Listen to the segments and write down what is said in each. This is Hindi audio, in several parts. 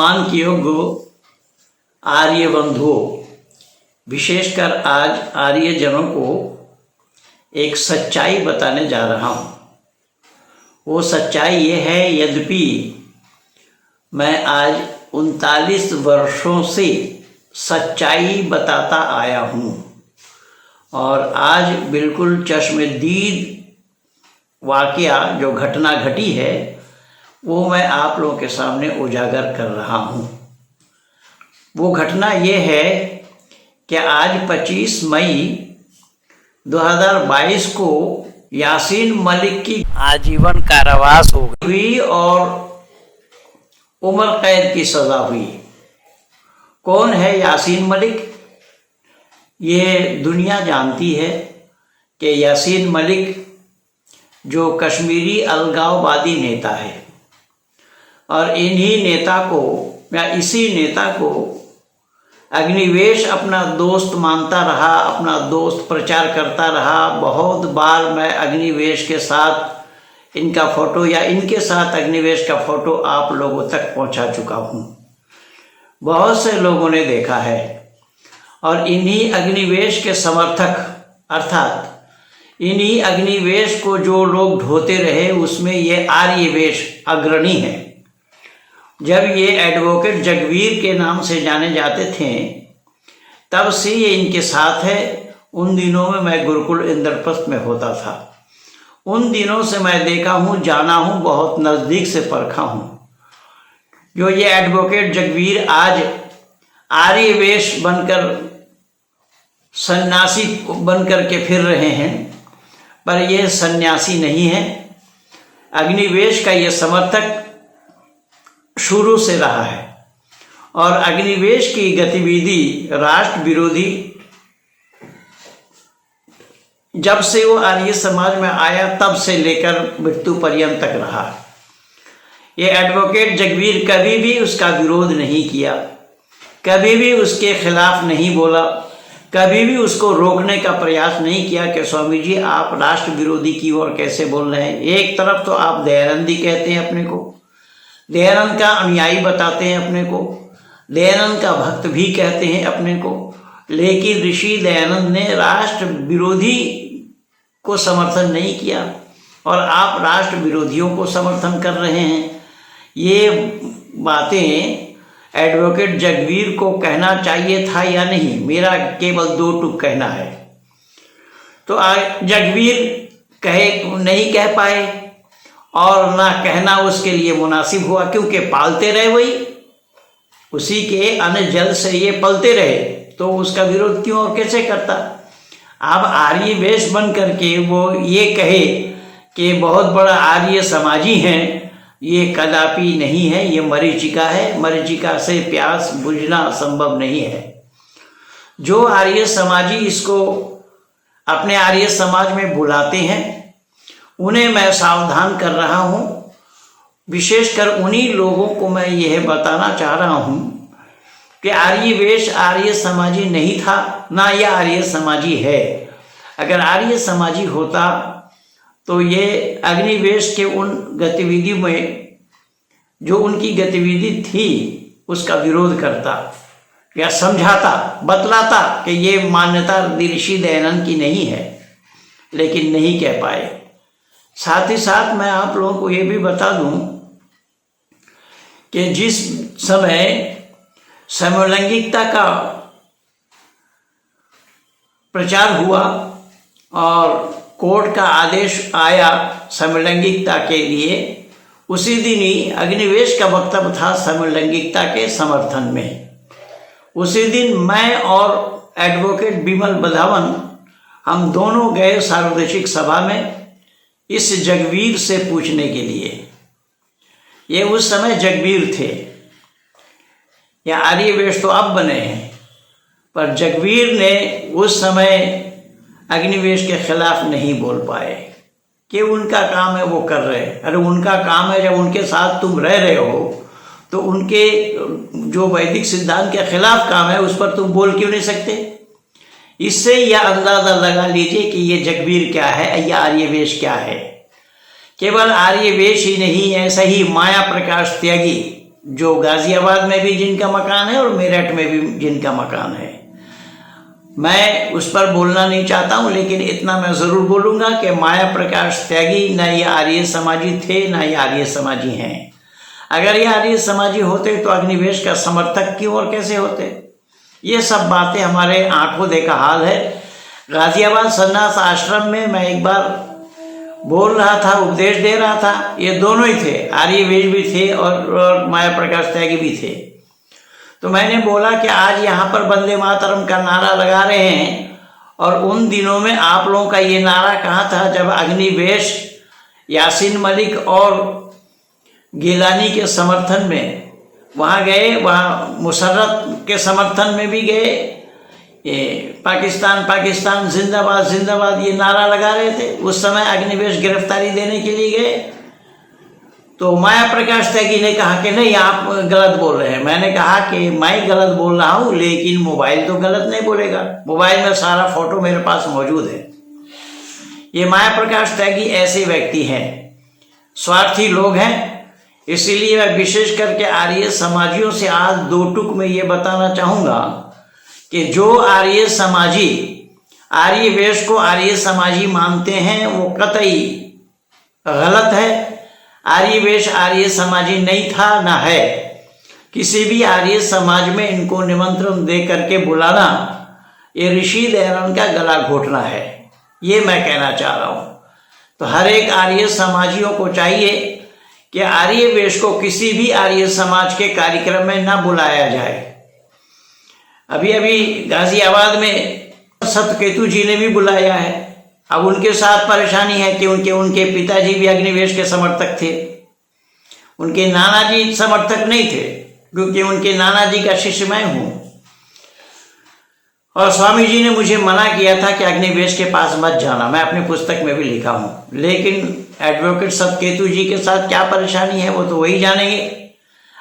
सम्मान के योग्य आर्य बंधुओं, विशेषकर आज आर्य जनों को एक सच्चाई बताने जा रहा हूँ। वो सच्चाई ये है, यद्यपि मैं आज 39 वर्षों से सच्चाई बताता आया हूँ और आज बिल्कुल चश्मदीद वाक़या जो घटना घटी है वो मैं आप लोगों के सामने उजागर कर रहा हूँ। वो घटना ये है कि आज 25 मई 2022 को यासीन मलिक की आजीवन कारावास हो गई और उम्र कैद की सज़ा हुई। कौन है यासीन मलिक? ये दुनिया जानती है कि यासीन मलिक जो कश्मीरी अलगाववादी नेता है और इन्हीं नेता को या इसी नेता को अग्निवेश अपना दोस्त मानता रहा, अपना दोस्त प्रचार करता रहा। बहुत बार मैं अग्निवेश के साथ इनका फ़ोटो या इनके साथ अग्निवेश का फ़ोटो आप लोगों तक पहुंचा चुका हूं। बहुत से लोगों ने देखा है और इन्हीं अग्निवेश के समर्थक अर्थात इन्हीं अग्निवेश को जो लोग ढोते रहे उसमें ये आर्यवेश अग्रणी है। जब ये एडवोकेट जगवीर के नाम से जाने जाते थे तब से ये इनके साथ है। उन दिनों में मैं गुरुकुल इंद्रप्रस्थ में होता था। उन दिनों से मैं देखा हूँ, जाना हूँ, बहुत नज़दीक से परखा हूँ। जो ये एडवोकेट जगवीर आज आर्यवेश बनकर सन्यासी बनकर के फिर रहे हैं, पर यह सन्यासी नहीं है। अग्निवेश का ये समर्थक शुरू से रहा है और अग्निवेश की गतिविधि राष्ट्र विरोधी जब से वो आर्य समाज में आया तब से लेकर मृत्यु पर्यंत तक रहा। ये एडवोकेट जगवीर कभी भी उसका विरोध नहीं किया, कभी भी उसके खिलाफ नहीं बोला, कभी भी उसको रोकने का प्रयास नहीं किया कि स्वामी जी आप राष्ट्र विरोधी की ओर कैसे बोल रहे हैं। एक तरफ तो आप दयानंदी कहते हैं अपने को, दयानंद का अनुयायी बताते हैं अपने को, दयानंद का भक्त भी कहते हैं अपने को, लेकिन ऋषि दयानंद ने राष्ट्र विरोधी को समर्थन नहीं किया और आप राष्ट्र विरोधियों को समर्थन कर रहे हैं। ये बातें एडवोकेट जगवीर को कहना चाहिए था या नहीं, मेरा केवल 2 टूक कहना है। तो जगवीर नहीं कह पाए और ना कहना उसके लिए मुनासिब हुआ, क्योंकि पालते रहे वही, उसी के अन्न जल से ये पलते रहे, तो उसका विरोध क्यों और कैसे करता। अब आर्यवेश बन करके वो ये कहे कि बहुत बड़ा आर्य समाजी हैं, ये कदापि नहीं है, ये मरीचिका है। मरीचिका से प्यास बुझना संभव नहीं है। जो आर्य समाजी इसको अपने आर्य समाज में बुलाते हैं उन्हें मैं सावधान कर रहा हूँ। विशेषकर उन्हीं लोगों को मैं यह बताना चाह रहा हूँ कि आर्यवेश आर्य समाजी नहीं था, ना यह आर्य समाजी है। अगर आर्य समाजी होता तो ये अग्निवेश के उन गतिविधि में जो उनकी गतिविधि थी उसका विरोध करता या समझाता, बतलाता कि ये मान्यता ऋषि दयानंद की नहीं है, लेकिन नहीं कह पाए। साथ ही साथ मैं आप लोगों को ये भी बता दूं कि जिस समय समलैंगिकता का प्रचार हुआ और कोर्ट का आदेश आया समलैंगिकता के लिए, उसी दिन ही अग्निवेश का वक्तव्य था समलैंगिकता के समर्थन में। उसी दिन मैं और एडवोकेट बिमल बधावन हम दोनों गए सार्वदेशिक सभा में इस जगवीर से पूछने के लिए। ये उस समय जगवीर थे, या आर्यवेश तो अब बने हैं, पर जगवीर ने उस समय अग्निवेश के खिलाफ नहीं बोल पाए कि उनका काम है वो कर रहे हैं। अरे उनका काम है, जब उनके साथ तुम रह रहे हो तो उनके जो वैदिक सिद्धांत के खिलाफ काम है उस पर तुम बोल क्यों नहीं सकते। इससे यह अंदाज़ा लगा लीजिए कि ये जगवीर क्या है या आर्यवेश क्या है। केवल आर्यवेश ही नहीं, ऐसा ही माया प्रकाश त्यागी जो गाज़ियाबाद में भी जिनका मकान है और मेरठ में भी जिनका मकान है। मैं उस पर बोलना नहीं चाहता हूँ, लेकिन इतना मैं ज़रूर बोलूँगा कि माया प्रकाश त्यागी न ये आर्य समाजी थे न ये आर्य समाजी हैं। अगर ये आर्य समाजी होते तो अग्निवेश का समर्थक क्यों और कैसे होते? ये सब बातें हमारे आंखों देखा हाल है। गाज़ियाबाद सन्यास आश्रम में मैं एक बार बोल रहा था, उपदेश दे रहा था, ये दोनों ही थे, आर्यवेश भी थे और माया प्रकाश त्यागी भी थे। तो मैंने बोला कि आज यहाँ पर वंदे मातरम का नारा लगा रहे हैं, और उन दिनों में आप लोगों का ये नारा कहाँ था जब अग्निवेश यासीन मलिक और गिलानी के समर्थन में वहाँ गए, वहाँ मुशर्रफ के समर्थन में भी गए, ये पाकिस्तान पाकिस्तान जिंदाबाद जिंदाबाद ये नारा लगा रहे थे। उस समय अग्निवेश गिरफ्तारी देने के लिए गए तो माया प्रकाश त्यागी ने कहा कि नहीं आप गलत बोल रहे हैं। मैंने कहा कि मैं गलत बोल रहा हूँ, लेकिन मोबाइल तो गलत नहीं बोलेगा, मोबाइल में सारा फोटो मेरे पास मौजूद है। ये माया प्रकाश त्यागी ऐसे व्यक्ति हैं, स्वार्थी लोग हैं। इसीलिए मैं विशेष करके आर्य समाजियों से आज दो टुक में ये बताना चाहूँगा कि जो आर्य समाजी आर्यवेश को आर्य समाजी मानते हैं वो कतई गलत है। आर्यवेश आर्य समाजी नहीं था ना है। किसी भी आर्य समाज में इनको निमंत्रण दे करके बुलाना ये ऋषि दयानंद का गला घोटना है, ये मैं कहना चाह रहा हूँ। तो हर एक आर्य समाजियों को चाहिए कि आर्यवेश को किसी भी आर्य समाज के कार्यक्रम में ना बुलाया जाए। अभी अभी गाज़ियाबाद में सतकेतु जी ने भी बुलाया है। अब उनके साथ परेशानी है कि उनके पिताजी भी अग्निवेश के समर्थक थे, उनके नाना जी समर्थक नहीं थे, क्योंकि उनके नाना जी का शिष्य मैं हूँ। और स्वामी जी ने मुझे मना किया था कि अग्निवेश के पास मत जाना, मैं अपनी पुस्तक में भी लिखा हूँ। लेकिन एडवोकेट सतकेतु जी के साथ क्या परेशानी है वो तो वही जानेंगे।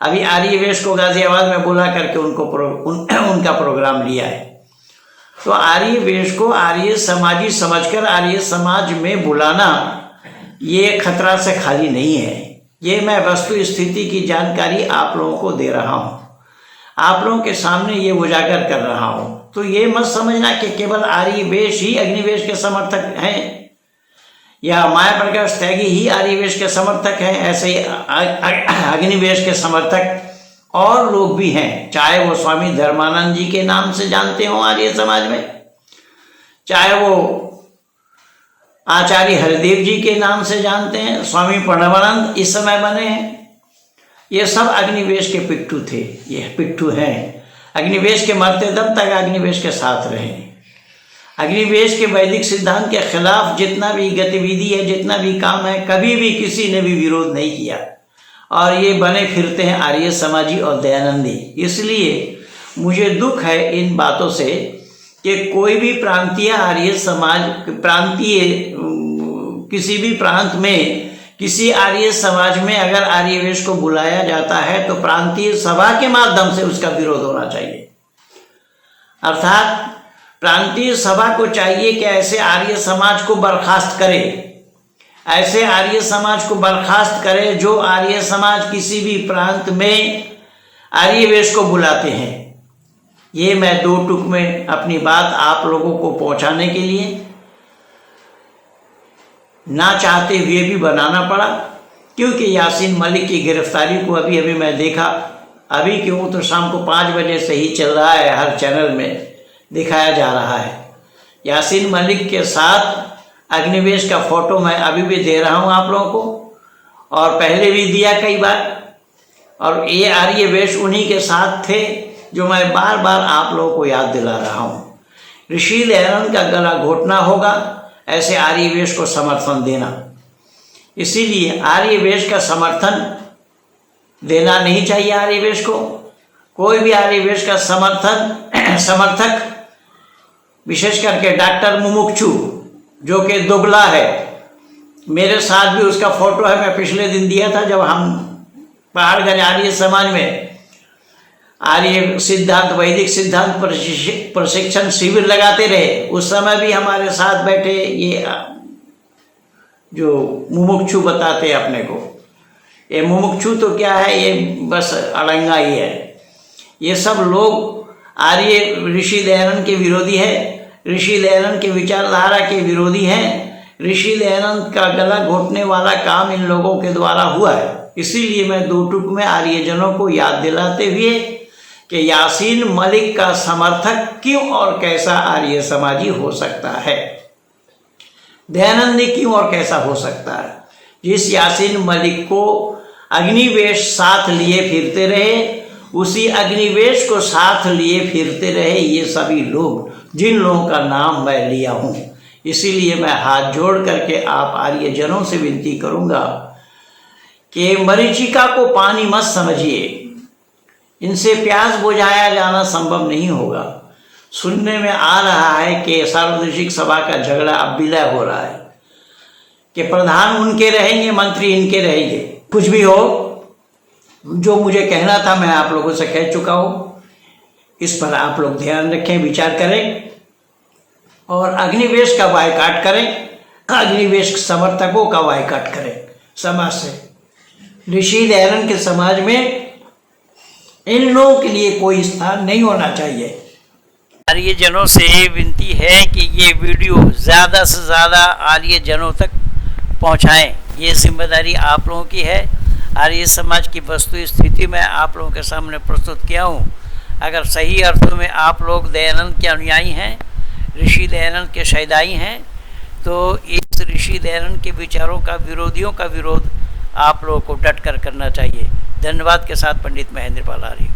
अभी आर्यवेश को गाज़ियाबाद में बुला करके उनका प्रोग्राम लिया है। तो आर्यवेश को आर्य समाजी समझकर आर्य समाज में बुलाना ये खतरा से खाली नहीं है। ये मैं वस्तु स्थिति की जानकारी आप लोगों को दे रहा हूँ, आप लोगों के सामने ये उजागर कर रहा हूँ। तो ये मत समझना कि केवल आर्यवेश ही अग्निवेश के समर्थक हैं या माया प्रकाश त्यागी ही आर्यवेश के समर्थक हैं। ऐसे ही अग्निवेश के समर्थक और लोग भी हैं, चाहे वो स्वामी धर्मानंद जी के नाम से जानते हो आर्य समाज में, चाहे वो आचार्य हरिदेव जी के नाम से जानते हैं, स्वामी प्रणवानंद इस समय बने हैं। ये सब अग्निवेश के पिट्ठू थे, ये पिट्ठू हैं। अग्निवेश के मरते दम तक अग्निवेश के साथ रहे। अग्निवेश के वैदिक सिद्धांत के खिलाफ जितना भी गतिविधि है, जितना भी काम है, कभी भी किसी ने भी विरोध नहीं किया। और ये बने फिरते हैं आर्य समाजी और दयानंदी। इसलिए मुझे दुख है इन बातों से कि कोई भी प्रांतीय आर्य समाज, प्रांतीय किसी भी प्रांत में किसी आर्य समाज में अगर आर्यवेश को बुलाया जाता है तो प्रांतीय सभा के माध्यम से उसका विरोध होना चाहिए। अर्थात प्रांतीय सभा को चाहिए कि ऐसे आर्य समाज को बर्खास्त करे, ऐसे आर्य समाज को बर्खास्त करे जो आर्य समाज किसी भी प्रांत में आर्यवेश को बुलाते हैं। ये मैं दो टुक में अपनी बात आप लोगों को पहुंचाने के लिए ना चाहते हुए भी बनाना पड़ा, क्योंकि यासीन मलिक की गिरफ्तारी को अभी मैं देखा। अभी क्यों तो शाम को 5 बजे से ही चल रहा है, हर चैनल में दिखाया जा रहा है। यासीन मलिक के साथ अग्निवेश का फोटो मैं अभी भी दे रहा हूँ आप लोगों को, और पहले भी दिया कई बार। और ये आर्यवेश उन्हीं के साथ थे जो मैं बार बार आप लोगों को याद दिला रहा हूँ। ऋषि दयानंद का गला घोटना होगा ऐसे आर्यवेश को समर्थन देना। इसीलिए आर्यवेश का समर्थन देना नहीं चाहिए। आर्यवेश को कोई भी आर्यवेश का समर्थक विशेष करके डॉक्टर मुमुक्षु जो कि दुबला है, मेरे साथ भी उसका फोटो है, मैं पिछले दिन दिया था जब हम पहाड़गंज आर्य समाज में आर्य सिद्धांत वैदिक सिद्धांत प्रशिक्षण शिविर लगाते रहे। उस समय भी हमारे साथ बैठे ये जो मुमुक्षु बताते अपने को, ये मुमुक्षु तो क्या है, ये बस अड़ंगा ही है। ये सब लोग आर्य ऋषि दयानंद के विरोधी है, ऋषि दयानंद के विचारधारा के विरोधी हैं। ऋषि दयानंद का गला घोटने वाला काम इन लोगों के द्वारा हुआ है। इसीलिए मैं दो टूक में आर्यजनों को याद दिलाते हुए कि यासीन मलिक का समर्थक क्यों और कैसा आर्य समाजी हो सकता है, दयानंद क्यों और कैसा हो सकता है। जिस यासीन मलिक को अग्निवेश साथ लिए फिरते रहे, उसी अग्निवेश को साथ लिए फिरते रहे ये सभी लोग, जिन लोगों का नाम मैं लिया हूँ। इसीलिए मैं हाथ जोड़ करके आप आर्यजनों से विनती करूँगा कि मरीचिका को पानी मत समझिए, इनसे प्यास बुझाया जाना संभव नहीं होगा। सुनने में आ रहा है कि सार्वदेशिक सभा का झगड़ा अब विलय हो रहा है कि प्रधान उनके रहेंगे, मंत्री इनके रहेंगे। कुछ भी हो, जो मुझे कहना था मैं आप लोगों से कह चुका हूँ। इस पर आप लोग ध्यान रखें, विचार करें और अग्निवेश का बायकाट करें, अग्निवेश समर्थकों का बायकाट करें समाज से। ऋषि दयानंद के समाज में इन लोगों के लिए कोई स्थान नहीं होना चाहिए। आर्यजनों से विनती है कि ये वीडियो ज़्यादा से ज़्यादा आर्यजनों तक पहुंचाएं। ये जिम्मेदारी आप लोगों की है। आर्य समाज की वस्तु स्थिति मैं आप लोगों के सामने प्रस्तुत किया हूँ। अगर सही अर्थों में आप लोग दयानंद के अनुयायी हैं, ऋषि दयानंद के शैदाई हैं, तो इस ऋषि दयानंद के विचारों का, विरोधियों का विरोध आप लोगों को डट कर करना चाहिए। धन्यवाद के साथ पंडित महेंद्र पाल आर्य।